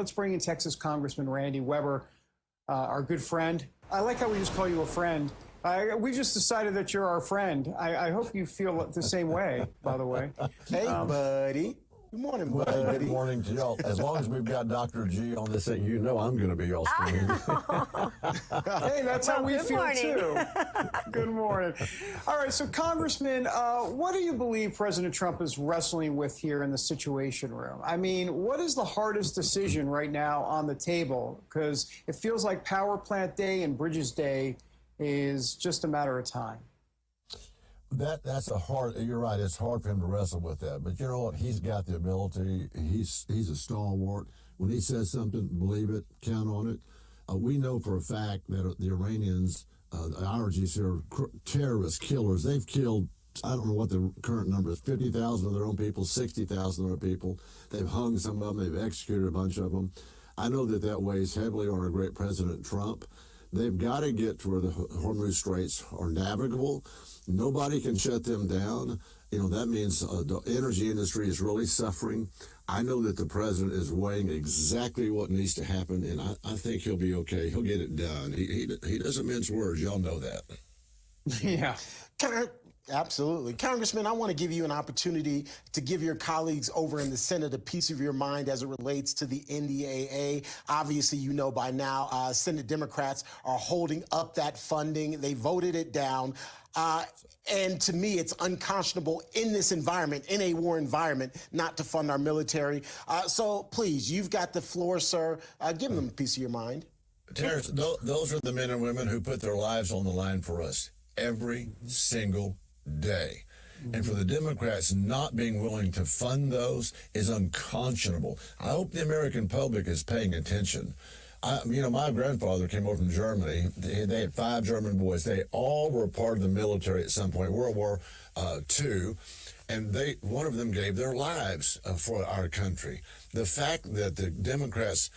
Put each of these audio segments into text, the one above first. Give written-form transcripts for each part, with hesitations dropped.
Let's bring in Texas Congressman Randy Weber, our good friend. I like how we just call you a friend. We just decided that you're our friend. I hope you feel the same way, by the way. Hey, buddy. Good morning, buddy. Well, good morning to y'all. As long as we've got Dr. G on this thing, you know I'm going to be y'all's friend. Hey, that's how we feel, morning. too. Good morning. All right, so, Congressman, what do you believe President Trump is wrestling with here in the Situation Room? I mean, what is the hardest decision right now on the table? Because it feels like Power Plant Day and Bridges Day is just a matter of time. That's a hard. You're right. It's hard for him to wrestle with that. But you know what? He's got the ability. He's a stalwart. When he says something, believe it. Count on it. We know for a fact that the Iranians, the IRGC, are terrorist killers. They've killed, I don't know what the current number is, 50,000 of their own people, 60,000 of their people. They've hung some of them. They've executed a bunch of them. I know that weighs heavily on our great President Trump. They've got to get to where the Hormuz Straits are navigable. Nobody can shut them down. You know, that means the energy industry is really suffering. I know that the president is weighing exactly what needs to happen, and I think he'll be okay. He'll get it done. He doesn't mince words. Y'all know that. Yeah. Absolutely. Congressman, I want to give you an opportunity to give your colleagues over in the Senate a piece of your mind as it relates to the NDAA. Obviously, you know by now, Senate Democrats are holding up that funding. They voted it down. And to me, it's unconscionable in this environment, in a war environment, not to fund our military. So please, you've got the floor, sir. Give them a piece of your mind. Terrence, those are the men and women who put their lives on the line for us every single day. And for the Democrats not being willing to fund those is unconscionable. I hope the American public is paying attention. You know, my grandfather came over from Germany. They had 5 German boys. They all were part of the military at some point, World War II. And one of them gave their lives for our country. The fact that the Democrats,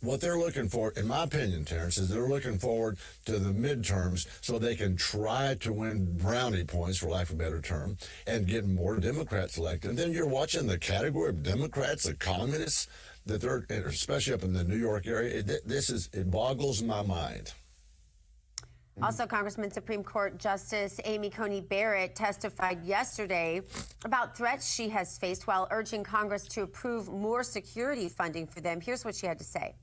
what they're looking for, in my opinion, Terrence, is they're looking forward to the midterms so they can try to win brownie points, for lack of a better term, and get more Democrats elected. And then you're watching the category of Democrats, the communists, that they're, especially up in the New York area. It boggles my mind. Also, Congressman, Supreme Court Justice Amy Coney Barrett testified yesterday about threats she has faced while urging Congress to approve more security funding for them. Here's what she had to say.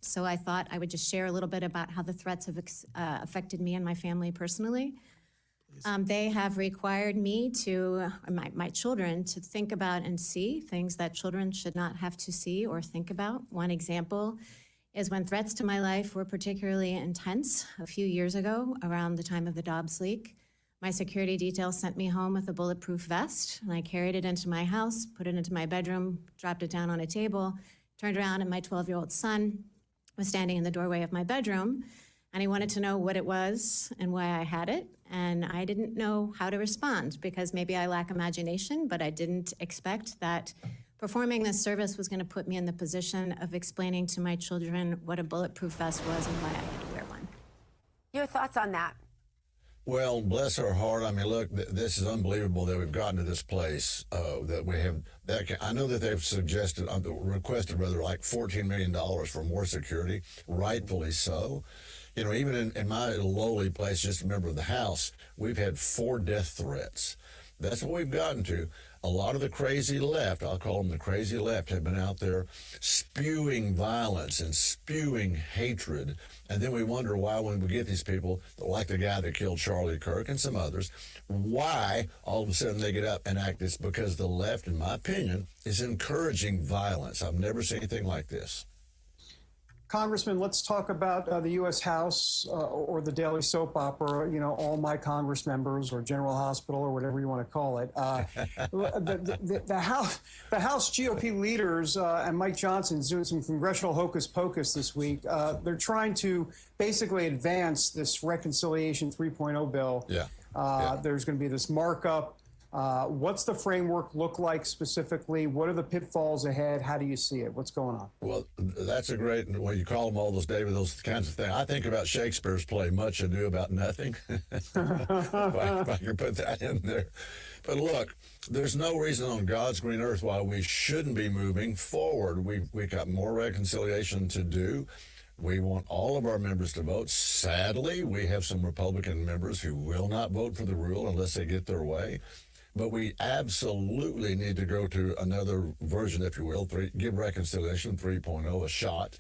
So I thought I would just share a little bit about how the threats have affected me and my family personally. They have required me to, my children, to think about and see things that children should not have to see or think about. One example is when threats to my life were particularly intense a few years ago around the time of the Dobbs leak. My security detail sent me home with a bulletproof vest, and I carried it into my house, put it into my bedroom, dropped it down on a table, turned around, and my 12-year-old son was standing in the doorway of my bedroom, and he wanted to know what it was and why I had it, and I didn't know how to respond because maybe I lack imagination, but I didn't expect that performing this service was going to put me in the position of explaining to my children what a bulletproof vest was and why I had to wear one. Your thoughts on that? Well, bless her heart. I mean, look, this is unbelievable that we've gotten to this place that we have. I know that they've requested like $14 million for more security, rightfully so. You know, even in my lowly place, just a member of the House, we've had 4 death threats. That's what we've gotten to. A lot of the crazy left, I'll call them the crazy left, have been out there spewing violence and spewing hatred. And then we wonder why when we get these people, like the guy that killed Charlie Kirk and some others, why all of a sudden they get up and act. It's because the left, in my opinion, is encouraging violence. I've never seen anything like this. Congressman, let's talk about the U.S. House or the daily soap opera, you know, All My Congress Members or General Hospital or whatever you want to call it. The House GOP leaders and Mike Johnson's doing some congressional hocus pocus this week. They're trying to basically advance this Reconciliation 3.0 bill. There's going to be this markup What's the framework look like specifically? What are the pitfalls ahead? How do you see it? What's going on? Well, that's a great, when you call them all those, David, those kinds of things. I think about Shakespeare's play, Much Ado About Nothing, if I can put that in there. But look, there's no reason on God's green earth why we shouldn't be moving forward. We've got more reconciliation to do. We want all of our members to vote. Sadly, we have some Republican members who will not vote for the rule unless they get their way. But we absolutely need to go to another version, if you will, give reconciliation 3.0 a shot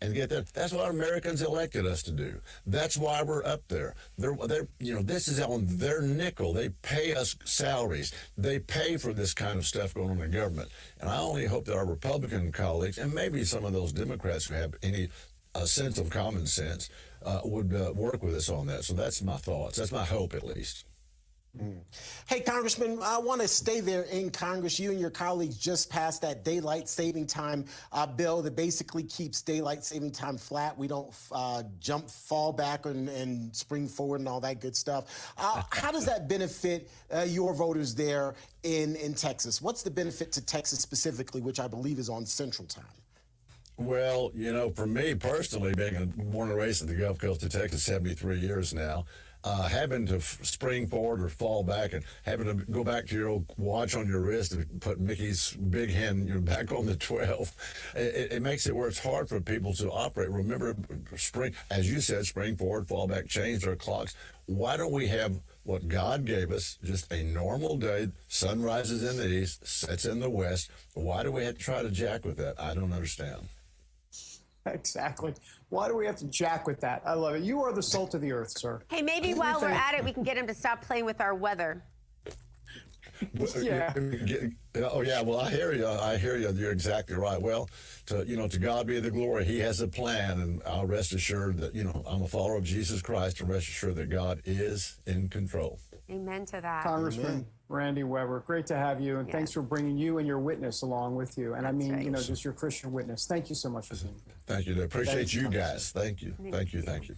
and get that. That's what Americans elected us to do. That's why we're up there. This is on their nickel. They pay us salaries. They pay for this kind of stuff going on in government. And I only hope that our Republican colleagues, and maybe some of those Democrats who have any sense of common sense, would work with us on that. So that's my thoughts. That's my hope, at least. Hey, Congressman, I want to stay there in Congress. You and your colleagues just passed that daylight saving time bill that basically keeps daylight saving time flat. We don't fall back and spring forward and all that good stuff. How does that benefit your voters there in Texas? What's the benefit to Texas specifically, which I believe is on Central Time? Well, for me personally, being born and raised in the Gulf Coast of Texas, 73 years now, having to spring forward or fall back and having to go back to your old watch on your wrist and put Mickey's big hand back on the 12, it makes it where it's hard for people to operate. Remember, as you said, spring forward, fall back, change their clocks. Why don't we have what God gave us, just a normal day, sun rises in the east, sets in the west? Why do we have to try to jack with that? I don't understand. Exactly. Why do we have to jack with that? I love it. You are the salt of the earth, sir. Hey, maybe while we're at it, we can get him to stop playing with our weather. Yeah. Oh yeah. Well, I hear you. You're exactly right. Well, to God be the glory. He has a plan, and I'll rest assured that I'm a follower of Jesus Christ, and rest assured that God is in control. Amen to that. Congressman Randy Weber, great to have you, and thanks for bringing you and your witness along with you. And I mean, right. Just your Christian witness. Thank you so much for being here. Thank you. I appreciate you guys. Thank you. Thank you. Thank you.